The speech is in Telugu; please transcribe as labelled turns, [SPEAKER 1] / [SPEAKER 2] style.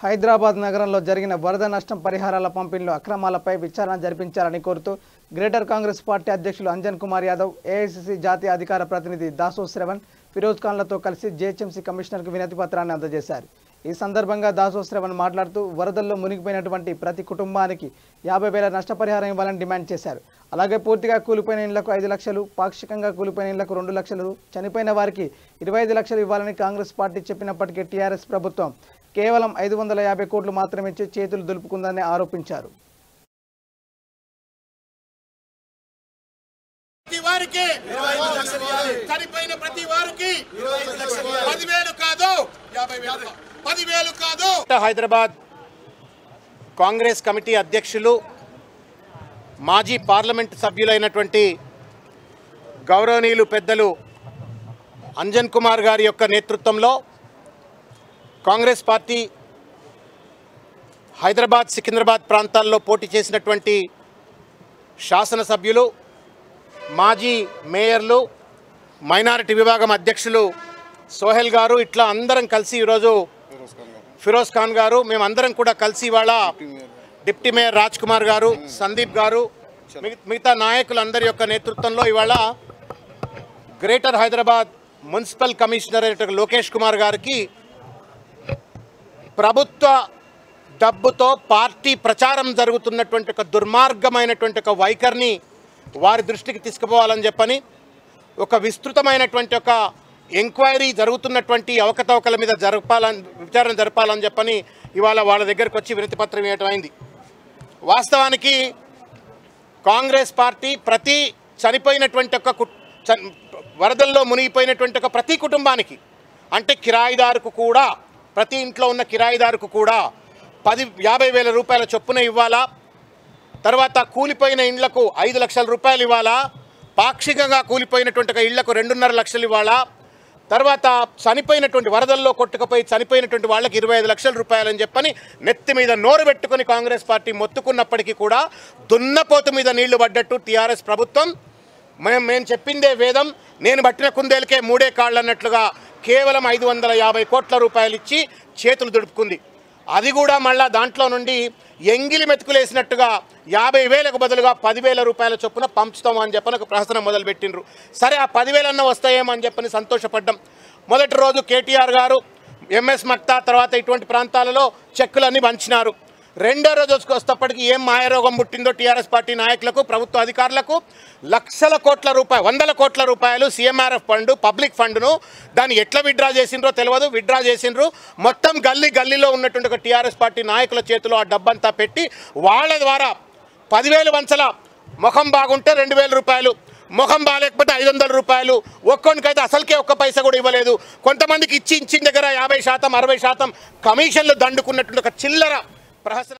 [SPEAKER 1] హైదరాబాద్ నగరంలో జరిగిన వరద నష్టం పరిహారాల పంపిణీలో అక్రమాలపై విచారణ జరిపించాలని కోరుతూ గ్రేటర్ కాంగ్రెస్ పార్టీ అధ్యక్షులు అంజన్ కుమార్ యాదవ్, ఏఐసీసీ జాతీయ అధికార ప్రతినిధి దాసో శ్రవణ్, ఫిరోజ్ ఖాన్లతో కలిసి జీహెచ్ఎంసీ కమిషనర్కు వినతి పత్రాన్ని అందజేశారు. ఈ సందర్భంగా దాసో శ్రవణ్ మాట్లాడుతూ వరదల్లో మునిగిపోయినటువంటి ప్రతి కుటుంబానికి 50,000 నష్టపరిహారం ఇవ్వాలని డిమాండ్ చేశారు. అలాగే పూర్తిగా కూలిపోయిన ఇళ్లకు 5 లక్షలు, పాక్షికంగా కూలిపోయిన ఇళ్లకు 2 లక్షలు, చనిపోయిన వారికి 25 లక్షలు ఇవ్వాలని కాంగ్రెస్ పార్టీ చెప్పినప్పటికీ టీఆర్ఎస్ ప్రభుత్వం కేవలం 550 కోట్లు మాత్రమే ఇచ్చి చేతులు దులుపుకుందని ఆరోపించారు.
[SPEAKER 2] హైదరాబాద్ కాంగ్రెస్ కమిటీ అధ్యక్షులు, మాజీ పార్లమెంట్ సభ్యులైనటువంటి గౌరవనీయులు పెద్దలు అంజన్ కుమార్ గారి యొక్క నేతృత్వంలో కాంగ్రెస్ పార్టీ హైదరాబాద్, సికింద్రాబాద్ ప్రాంతాల్లో పోటీ చేసినటువంటి శాసనసభ్యులు, మాజీ మేయర్లు, మైనారిటీ విభాగం అధ్యక్షులు సోహెల్ గారు, ఇట్లా అందరం కలిసి ఈరోజు ఫిరోజ్ ఖాన్ గారు, మేమందరం కూడా కలిసి ఇవాళ డిప్యూటీ మేయర్ రాజ్ కుమార్ గారు, సందీప్ గారు, మిగతా నాయకులందరి యొక్క నేతృత్వంలో ఇవాళ గ్రేటర్ హైదరాబాద్ మున్సిపల్ కమిషనర్ అయిన లోకేష్ కుమార్ గారికి ప్రభుత్వ డబ్బుతో పార్టీ ప్రచారం జరుగుతున్నటువంటి ఒక దుర్మార్గమైనటువంటి ఒక వైఖరిని వారి దృష్టికి తీసుకుపోవాలని చెప్పని, ఒక విస్తృతమైనటువంటి ఒక ఎంక్వైరీ జరుగుతున్నటువంటి అవకతవకల మీద విచారణ జరపాలని చెప్పని ఇవాళ వాళ్ళ దగ్గరకు వచ్చి వినతి పత్రం ఇవ్వటం అయింది. వాస్తవానికి కాంగ్రెస్ పార్టీ ప్రతి చనిపోయినటువంటి ఒక వరదల్లో మునిగిపోయినటువంటి ఒక ప్రతి కుటుంబానికి, అంటే కిరాయిదారుకు కూడా, ప్రతి ఇంట్లో ఉన్న కిరాయిదారుకు కూడా 50,000 రూపాయల చొప్పున ఇవ్వాలా, తర్వాత కూలిపోయిన ఇండ్లకు 5 లక్షల రూపాయలు ఇవ్వాలా, పాక్షికంగా కూలిపోయినటువంటి ఒక ఇళ్లకు 2.5 లక్షలు ఇవ్వాలా, తర్వాత చనిపోయినటువంటి వరదల్లో కొట్టుకుపోయి చనిపోయినటువంటి వాళ్ళకి 25 లక్షల రూపాయలని చెప్పని నెత్తి మీద నోరు పెట్టుకుని కాంగ్రెస్ పార్టీ మొత్తుకున్నప్పటికీ కూడా దున్నపోతు మీద నీళ్లు పడ్డట్టు టీఆర్ఎస్ ప్రభుత్వం మేము చెప్పిందే వేదం, నేను పట్టిన కుందేలకే 3 కాళ్ళు అన్నట్లుగా కేవలం 550 కోట్ల రూపాయలు ఇచ్చి చేతులు దుడుపుకుంది. అది కూడా మళ్ళా దాంట్లో నుండి ఎంగిలి మెతుకులేసినట్టుగా 50,000కు బదులుగా 10,000 రూపాయల చొప్పున పంచుతామని చెప్పని ఒక ప్రహసనం మొదలుపెట్టిండ్రు. సరే, ఆ 10,000 వస్తాయేమని చెప్పని సంతోషపడ్డాం. మొదటి రోజు కేటీఆర్ గారు ఎంఎస్ మక్తా తర్వాత ఇటువంటి ప్రాంతాలలో చెక్కులన్నీ పంచినారు. రెండో రోజు వచ్చేటప్పటికి ఏం మాయరోగం పుట్టిందో టీఆర్ఎస్ పార్టీ నాయకులకు, ప్రభుత్వ అధికారులకు, లక్షల కోట్ల రూపాయలు, 100 కోట్ల రూపాయలు సీఎంఆర్ఎఫ్ ఫండ్, పబ్లిక్ ఫండ్ను దాన్ని ఎట్లా విత్డ్రా చేసిండ్రో తెలియదు, విత్డ్రా చేసిండ్రు. మొత్తం గల్లీలో ఉన్నటువంటి ఒక టీఆర్ఎస్ పార్టీ నాయకుల చేతిలో ఆ డబ్బంతా పెట్టి వాళ్ళ ద్వారా 10,000 వంచల, ముఖం బాగుంటే 2,000 రూపాయలు, ముఖం బాగాలేకపోతే 500 రూపాయలు, ఒక్కొక్కరికైతే అసలుకే ఒక్క పైసా కూడా ఇవ్వలేదు. కొంతమందికి ఇచ్చిన దగ్గర 50%, 60% కమిషన్లు దండుకున్నటువంటి ఒక చిల్లర ప్రహసనం.